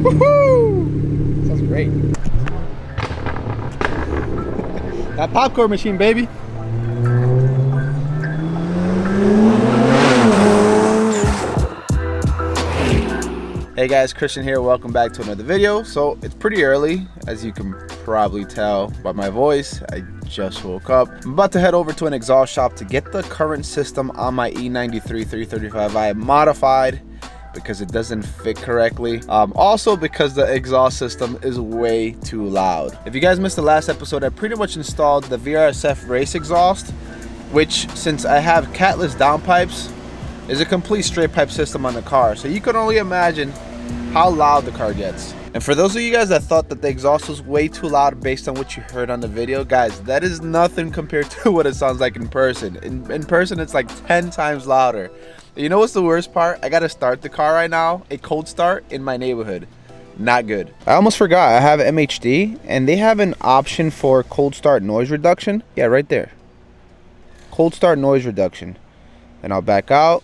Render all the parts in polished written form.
Woohoo! Sounds great. That popcorn machine, baby. Hey guys, Christian here. Welcome back to another video. So it's pretty early, as you can probably tell by my voice. I just woke up. I'm about to head over to an exhaust shop to get the current system on my E93 335i modified because it doesn't fit correctly. Also because the exhaust system is way too loud. If you guys missed the last episode, I pretty much installed the VRSF race exhaust, which, since I have catless downpipes, is a complete straight pipe system on the car. So you can only imagine how loud the car gets. And for those of you guys that thought that the exhaust was way too loud based on what you heard on the video, guys, that is nothing compared to what it sounds like in person. In person, it's like 10 times louder. You know what's the worst part? I gotta start the car right now, a cold start in my neighborhood. Not good. I almost forgot, I have MHD and they have an option for cold start noise reduction. Yeah, right there. Cold start noise reduction. And I'll back out.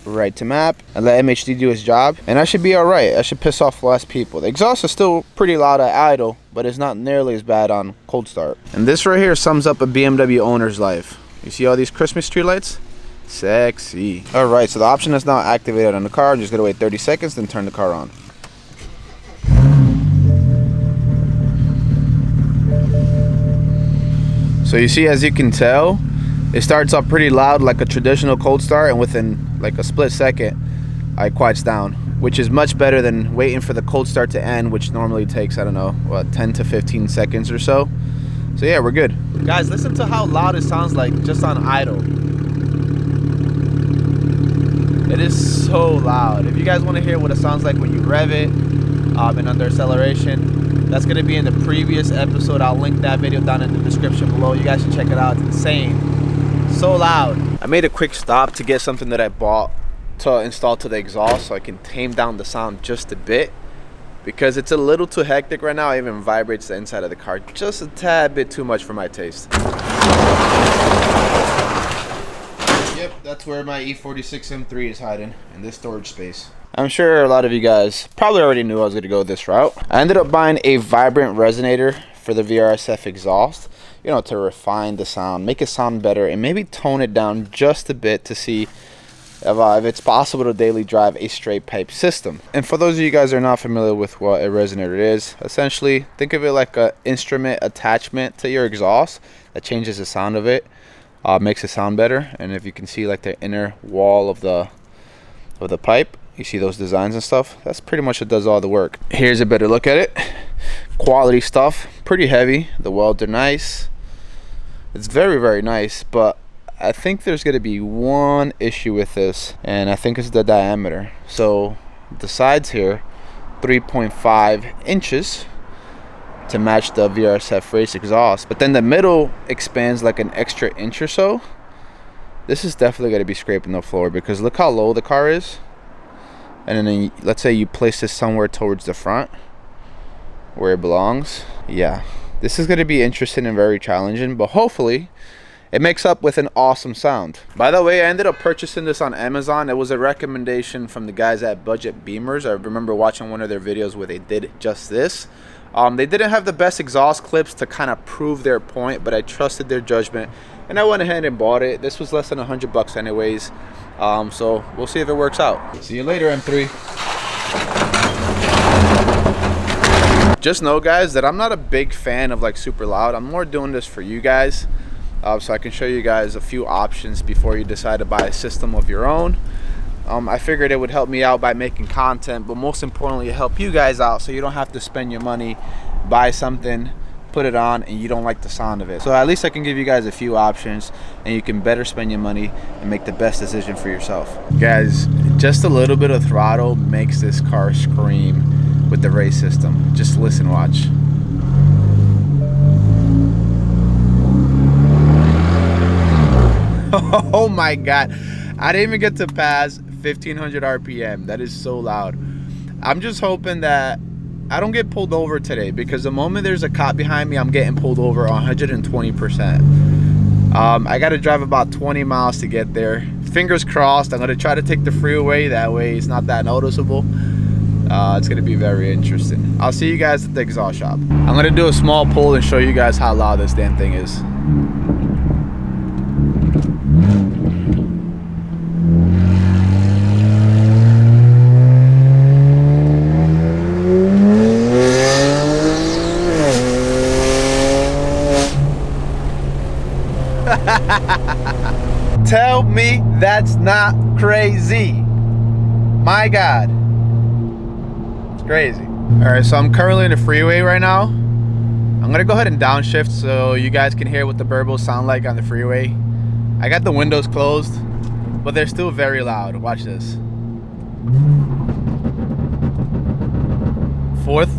Right to map and let MHD do his job, and I should be all right. I should piss off less people. The exhaust is still pretty loud at idle, but it's not nearly as bad on cold start. And this right here sums up a BMW owner's life. You see all these Christmas tree lights? Sexy. All right, so the option is now activated on the car. I'm just gonna wait 30 seconds, then turn the car on. So you see, as you can tell, it starts up pretty loud like a traditional cold start, and within like a split second it quiets down, which is much better than waiting for the cold start to end, which normally takes, I don't know, what, 10 to 15 seconds or so. So yeah, we're good. Guys, listen to how loud it sounds like just on idle. It is so loud. If you guys want to hear what it sounds like when you rev it and under acceleration, that's going to be in the previous episode. I'll link that video down in the description below. You guys should check it out. It's insane. So loud. I made a quick stop to get something that I bought to install to the exhaust so I can tame down the sound just a bit, because it's a little too hectic right now. It even vibrates the inside of the car just a tad bit too much for my taste. Yep, that's where my E46 M3 is hiding, in this storage space. I'm sure a lot of you guys probably already knew I was going to go this route. I ended up buying a vibrant resonator for the VRSF exhaust, you know, to refine the sound, make it sound better, and maybe tone it down just a bit to see if it's possible to daily drive a straight pipe system. And for those of you guys that are not familiar with what a resonator is, essentially think of it like an instrument attachment to your exhaust that changes the sound of it, makes it sound better. And if you can see like the inner wall of the pipe, you see those designs and stuff, that's pretty much what does all the work. Here's a better look at it. Quality stuff, pretty heavy. The welds are nice. It's very, very nice, but I think there's going to be one issue with this, and I think it's the diameter. So the sides here, 3.5 inches to match the VRSF race exhaust, but then the middle expands like an extra inch or so. This is definitely going to be scraping the floor, because look how low the car is. And then let's say you place this somewhere towards the front where it belongs. Yeah, this is going to be interesting and very challenging, but hopefully it makes up with an awesome sound. By the way, I ended up purchasing this on Amazon. It was a recommendation from the guys at Budget Beamers. I remember watching one of their videos where they did just this. They didn't have the best exhaust clips to kind of prove their point, but I trusted their judgment and I went ahead and bought it. This was less than $100 anyways. So we'll see if it works out. See you later, M3. Just know, guys, that I'm not a big fan of like super loud. I'm more doing this for you guys, so I can show you guys a few options before you decide to buy a system of your own. I figured it would help me out by making content, but most importantly, help you guys out so you don't have to spend your money, buy something, put it on, and you don't like the sound of it. So at least I can give you guys a few options, and you can better spend your money and make the best decision for yourself. Guys, just a little bit of throttle makes this car scream with the race system. Just listen, watch. Oh my God, I didn't even get to pass 1500 RPM. That is so loud. I'm just hoping that I don't get pulled over today, because the moment there's a cop behind me, I'm getting pulled over 120%. I got to drive about 20 miles to get there. fingers crossed. I'm gonna try to take the freeway, that way it's not that noticeable. It's gonna be very interesting. I'll see you guys at the exhaust shop. I'm gonna do a small pull and show you guys how loud this damn thing is. Tell me that's not crazy. My God. It's crazy. Alright, so I'm currently in the freeway right now. I'm gonna go ahead and downshift so you guys can hear what the burbos sound like on the freeway. I got the windows closed, but they're still very loud. Watch this. Fourth.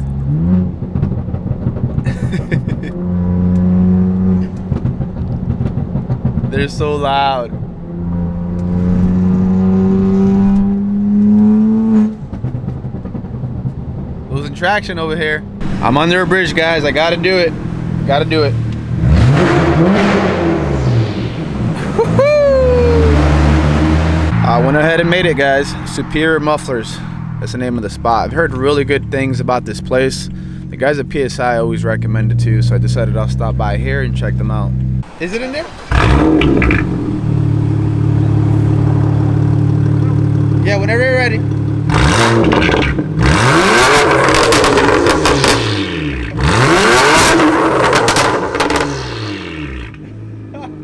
They're so loud. Losing traction over here. I'm under a bridge, guys. I gotta do it. Gotta do it. I went ahead and made it, guys. Superior Mufflers. That's the name of the spot. I've heard really good things about this place. The guys at PSI always recommend it too, so I decided I'll stop by here and check them out. Is it in there? Yeah, whenever you're ready.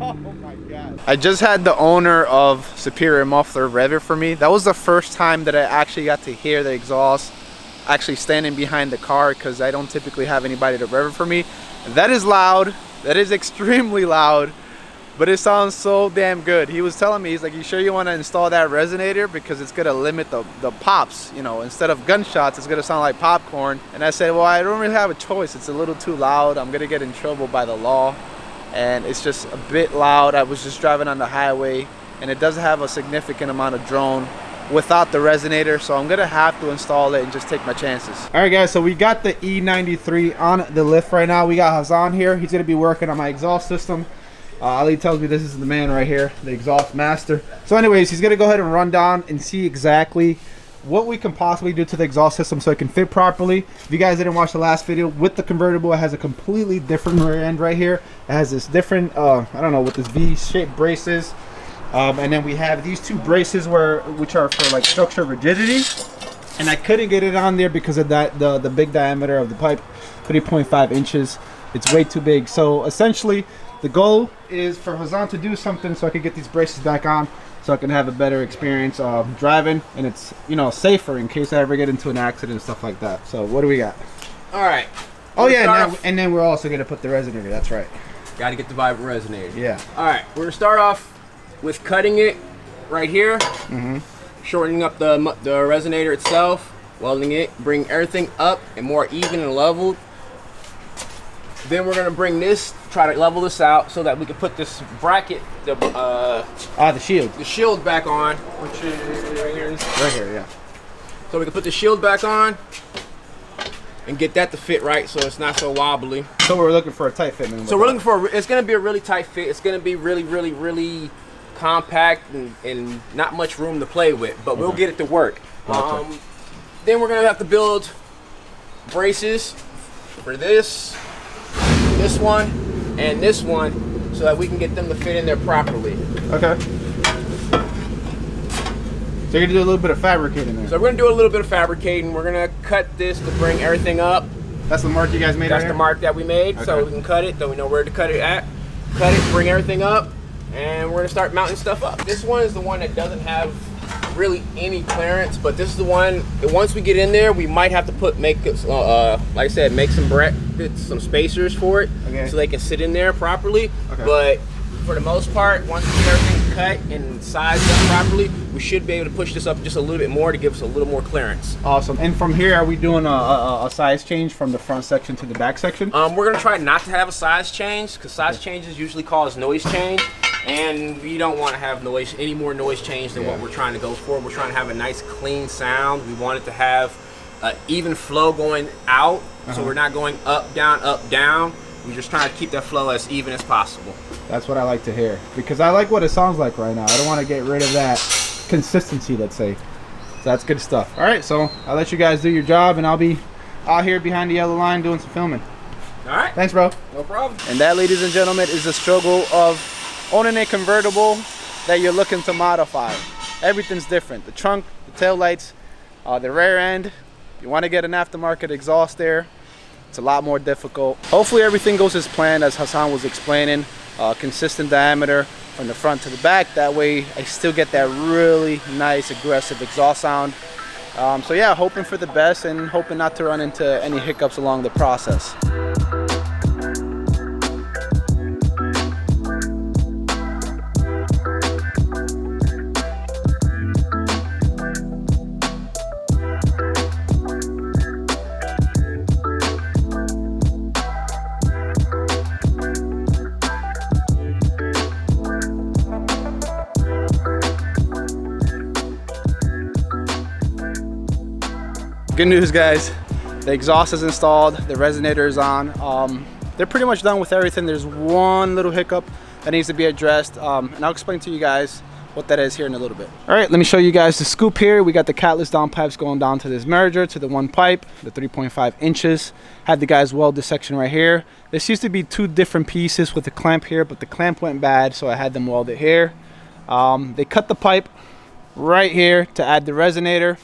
Oh my God. I just had the owner of Superior Muffler rev it for me. That was the first time that I actually got to hear the exhaust actually standing behind the car, because I don't typically have anybody to rev it for me. That is loud. That is extremely loud. But it sounds so damn good. He was telling me, he's like, you sure you want to install that resonator? Because it's going to limit the pops. You know, instead of gunshots, it's going to sound like popcorn. And I said, well, I don't really have a choice. It's a little too loud. I'm going to get in trouble by the law. And it's just a bit loud. I was just driving on the highway, and it doesn't have a significant amount of drone without the resonator. So I'm going to have to install it and just take my chances. All right, guys. So we got the E93 on the lift right now. We got Hassan here. He's going to be working on my exhaust system. Ali tells me this is the man right here, the exhaust master. So anyways, he's going to go ahead and run down and see exactly what we can possibly do to the exhaust system so it can fit properly. If you guys didn't watch the last video, with the convertible, it has a completely different rear end right here. It has this different, I don't know what this V-shaped brace is. And then we have these two braces which are for like structural rigidity. And I couldn't get it on there because of that the big diameter of the pipe, 3.5 inches. It's way too big. So essentially, the goal is for Hassan to do something so I can get these braces back on, so I can have a better experience driving, and it's, you know, safer in case I ever get into an accident and stuff like that. So what do we got? All right. Oh yeah, and then we're also gonna put the resonator. That's right. Got to get the vibrant resonator. Yeah. All right. We're gonna start off with cutting it right here, shortening up the resonator itself, welding it, bring everything up and more even and leveled. Then we're gonna bring this, try to level this out so that we can put this bracket, the shield back on, which is right here, yeah. So we can put the shield back on and get that to fit right, so it's not so wobbly. So we're looking for a tight fit. So we're looking for it's gonna be a really tight fit. It's gonna be really compact and not much room to play with, but we'll get it to work. Then we're gonna have to build braces for this one, and this one, so that we can get them to fit in there properly. Okay. So you're gonna do a little bit of fabricating there. So we're gonna do a little bit of fabricating. We're gonna cut this to bring everything up. That's the mark you guys made. That's the mark that we made, so we can cut it, so we know where to cut it at. Cut it, bring everything up, and we're gonna start mounting stuff up. This one is the one that doesn't have really any clearance, but this is the one that once we get in there, we might have to like I said, make some brackets, some spacers for it, so they can sit in there properly. But for the most part, once we get everything cut and sized up properly, we should be able to push this up just a little bit more to give us a little more clearance. Awesome. And from here, are we doing a size change from the front section to the back section? We're gonna try not to have a size change, because size changes usually cause noise change, and we don't want to have any more noise change than what we're trying to go for. We're trying to have a nice clean sound. We want it to have an even flow going out, so we're not going up, down, up, down. We're just trying to keep that flow as even as possible. That's what I like to hear, because I like what it sounds like right now. I don't want to get rid of that consistency, let's say. So that's good stuff. All right, so I'll let you guys do your job, and I'll be out here behind the yellow line doing some filming. All right. Thanks, bro. No problem. And that, ladies and gentlemen, is the struggle of owning a convertible that you're looking to modify. Everything's different. The trunk, the tail lights, the rear end. You want to get an aftermarket exhaust there. It's a lot more difficult. Hopefully everything goes as planned, as Hassan was explaining. Consistent diameter from the front to the back. That way I still get that really nice aggressive exhaust sound. So yeah, hoping for the best and hoping not to run into any hiccups along the process. Good news, guys. The exhaust is installed, the resonator is on. They're pretty much done with everything. There's one little hiccup that needs to be addressed, and I'll explain to you guys what that is here in a little bit. All right, let me show you guys the scoop here. We got the catless down pipes going down to this merger, to the one pipe, the 3.5 inches. Had the guys weld this section right here. This used to be two different pieces with the clamp here, but the clamp went bad, so I had them weld it here. They cut the pipe right here to add the resonator.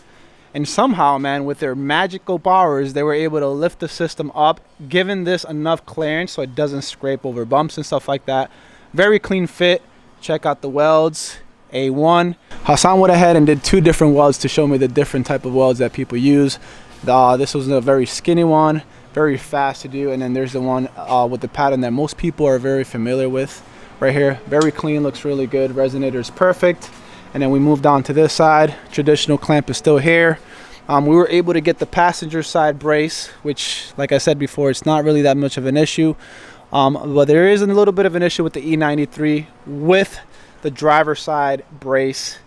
And somehow, man, with their magical powers, they were able to lift the system up, giving this enough clearance so it doesn't scrape over bumps and stuff like that. Very clean fit. Check out the welds. A1. Hassan went ahead and did two different welds to show me the different type of welds that people use. This was a very skinny one, very fast to do. And then there's the one with the pattern that most people are very familiar with right here. Very clean, looks really good. Resonator is perfect. And then we moved on to this side. Traditional clamp is still here. We were able to get the passenger side brace, which, like I said before, it's not really that much of an issue. But there is a little bit of an issue with the E93 with the driver side brace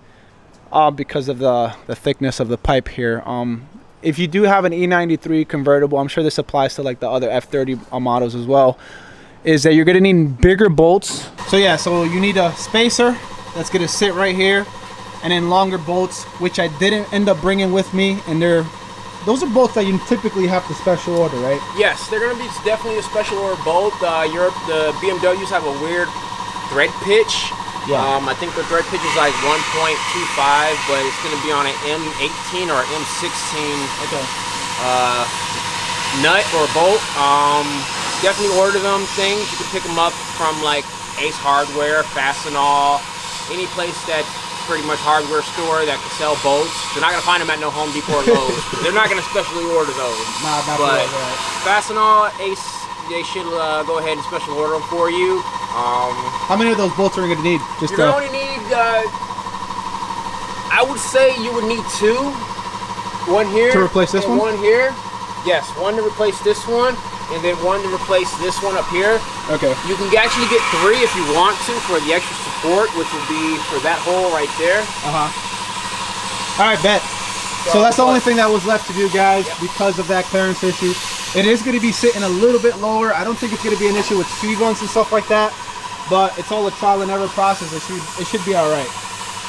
because of the thickness of the pipe here. If you do have an E93 convertible, I'm sure this applies to like the other F30 models as well, is that you're going to need bigger bolts. So yeah, so you need a spacer that's going to sit right here, and then longer bolts, which I didn't end up bringing with me, and those are bolts that you typically have to special order, right? Yes, they're going to be definitely a special order bolt. The BMWs have a weird thread pitch. Yeah. I think the thread pitch is like 1.25, but it's going to be on an M18 or M16 nut or bolt. Definitely order them things. You can pick them up from like Ace Hardware, Fastenal, any place that's pretty much hardware store that can sell bolts. They're not going to find them at no Home Depot or Lowe's. They're not going to specially order those. Nah, not but right. Fastenal, Ace, they should go ahead and special order them for you. How many of those bolts are you going to need? You're going to only need, I would say you would need two. One here. To replace this one? One here. Yes, one to replace this one, and then one to replace this one up here. Okay. You can actually get three if you want to for the extra support, which will be for that hole right there. All right, bet. So that's the only thing that was left to do, guys, because of that clearance issue. It is going to be sitting a little bit lower. I don't think it's going to be an issue with speed runs and stuff like that, but it's all a trial and error process. It should be all right.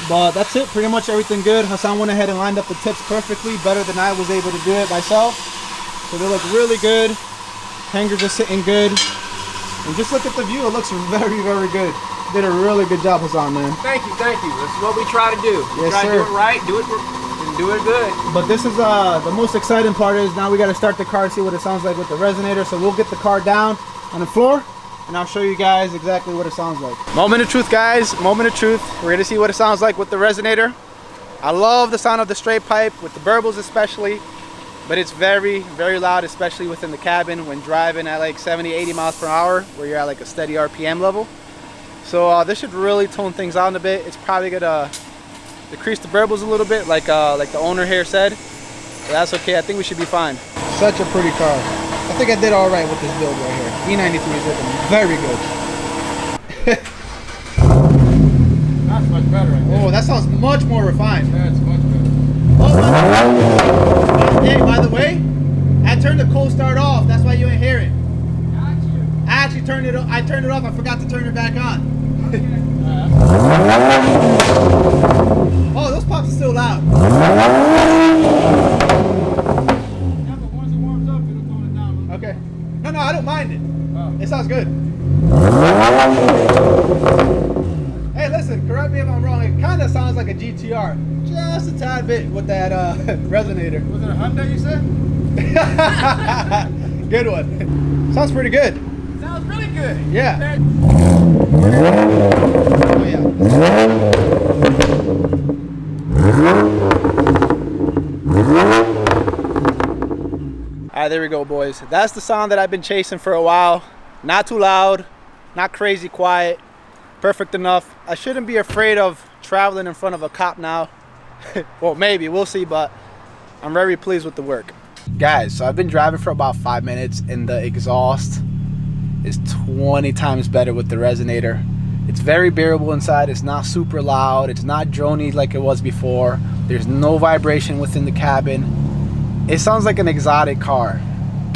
But that's it. Pretty much everything good. Hassan went ahead and lined up the tips perfectly, better than I was able to do it myself. So they look really good. Hangers are sitting good. And just look at the view. It looks very, very good. Did a really good job, Hassan, man. Thank you, thank you. This is what we try to do. We try to do it right, do it good. But this is the most exciting part is now we got to start the car and see what it sounds like with the resonator. So we'll get the car down on the floor, and I'll show you guys exactly what it sounds like. Moment of truth, guys. Moment of truth. We're gonna see what it sounds like with the resonator. I love the sound of the straight pipe with the burbles especially, but it's very, very loud, especially within the cabin when driving at like 70, 80 miles per hour, where you're at like a steady RPM level. So this should really tone things down a bit. It's probably gonna decrease the burbles a little bit, like the owner here said. But that's okay. I think we should be fine. Such a pretty car. I think I did all right with this build right here. E93 is looking very good. That's much better. Oh, that sounds much more refined. That's much better. Oh, hey, by the way, I turned the cold start off. That's why you ain't hear it. Got you. I actually actually turned it. I turned it off. I forgot to turn it back on. Oh, those pops are still loud. Yeah, but once it warms up, it'll tone it down. Okay. No, I don't mind it. Oh. It sounds good. Hey, listen, correct me if I'm wrong. It kind of sounds like a GTR. Just a tad bit with that resonator. Was it a Hyundai you said? Good one. Sounds pretty good. Sounds really good. Yeah. Oh, yeah. All right, there we go, boys. That's the sound that I've been chasing for a while. Not too loud, not crazy quiet, perfect enough. I shouldn't be afraid of traveling in front of a cop now. Well, maybe, we'll see, but I'm very pleased with the work. Guys, so I've been driving for about 5 minutes and the exhaust is 20 times better with the resonator. It's very bearable inside. It's not super loud. It's not droney like it was before. There's no vibration within the cabin. It sounds like an exotic car.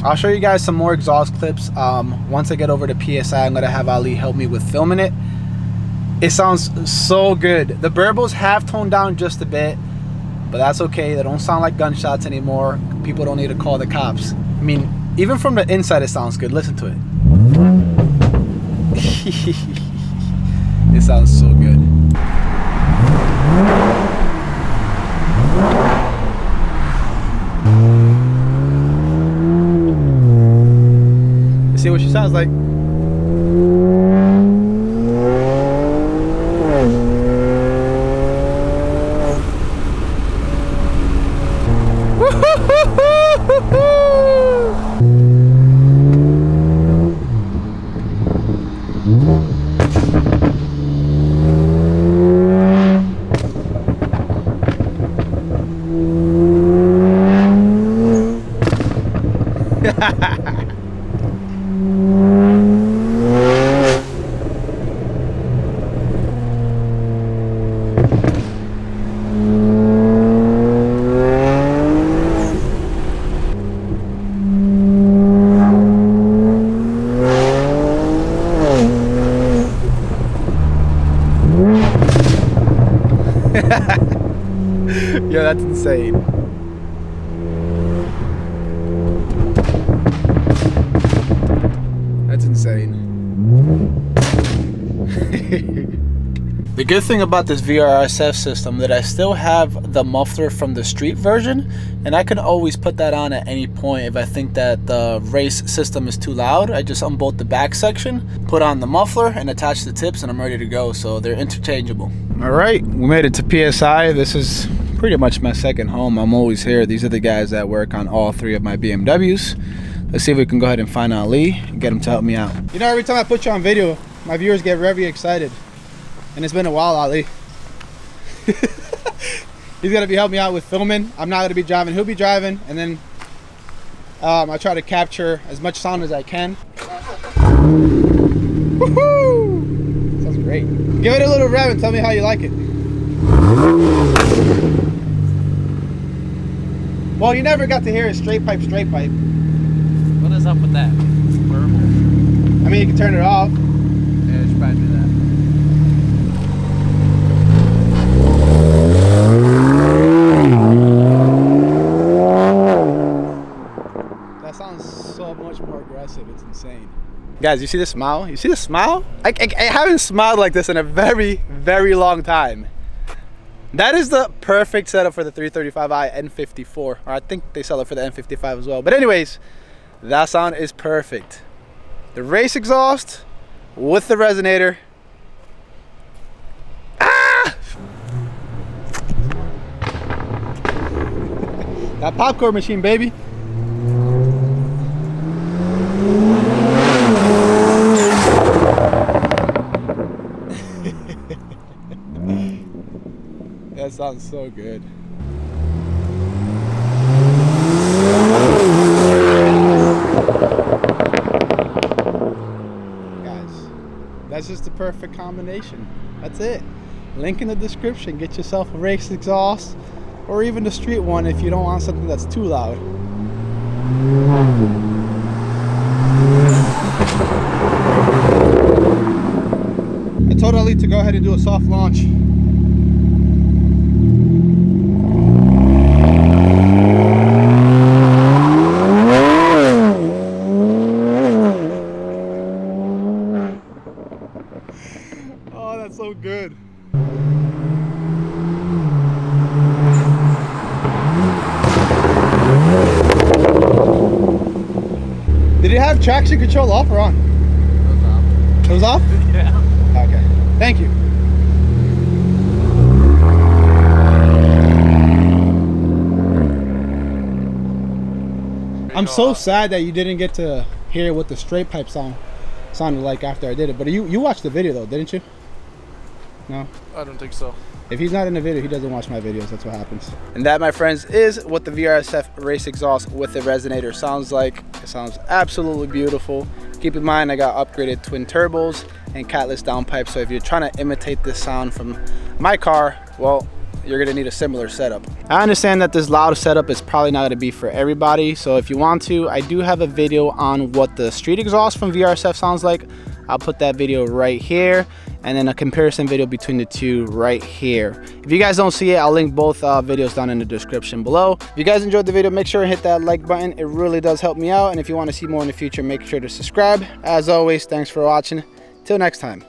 I'll show you guys some more exhaust clips. Once I get over to PSI, I'm gonna have Ali help me with filming it. It sounds so good. The burbles have toned down just a bit, but that's okay. They don't sound like gunshots anymore. People don't need to call the cops. I mean, even from the inside it sounds good. Listen to it. It sounds so good. You see what she sounds like? Yo, that's insane. That's insane. The good thing about this VRSF system that I still have the muffler from the street version, and I can always put that on at any point if I think that the race system is too loud. I just unbolt the back section, put on the muffler, and attach the tips, and I'm ready to go. So they're interchangeable. All right, we made it to PSI. This is pretty much my second home. I'm always here. These are the guys that work on all 3 of my BMWs. Let's see if we can go ahead and find Ali and get him to help me out. You know, every time I put you on video, my viewers get very excited. And it's been a while, Ali. He's gonna be helping me out with filming. I'm not gonna be driving, he'll be driving, and then I try to capture as much sound as I can. Woohoo! Sounds great. Give it a little rev and tell me how you like it. Well, you never got to hear a straight pipe, straight pipe. What is up with that? Burble. I mean, you can turn it off. Yeah, I should probably do that. That sounds so much more aggressive. It's insane. Guys, you see the smile? You see the smile? I haven't smiled like this in a very, very long time. That is the perfect setup for the 335i N54. Or I think they sell it for the N55 as well. But anyways, that sound is perfect. The race exhaust with the resonator. Ah! That popcorn machine, baby. That sounds so good. Guys, that's just the perfect combination. That's it. Link in the description. Get yourself a race exhaust or even the street one if you don't want something that's too loud. told Ali to go ahead and do a soft launch. Oh, that's so good. Did it have traction control off or on? It was off? Yeah. Okay. Thank you. I'm so sad that you didn't get to hear what the straight pipe sounded like after I did it. But you watched the video though, didn't you? No? I don't think so. If he's not in the video, he doesn't watch my videos. That's what happens. And that, my friends, is what the VRSF race exhaust with the resonator sounds like. It sounds absolutely beautiful. Keep in mind, I got upgraded twin turbos and catless downpipes. So if you're trying to imitate this sound from my car, well, you're gonna need a similar setup. I understand that this loud setup is probably not gonna be for everybody. So if you want to, I do have a video on what the street exhaust from VRSF sounds like. I'll put that video right here, and then a comparison video between the two right here. If you guys don't see it, I'll link both videos down in the description below. If you guys enjoyed the video, make sure to hit that like button. It really does help me out. And if you want to see more in the future, make sure to subscribe. As always, thanks for watching. Till next time.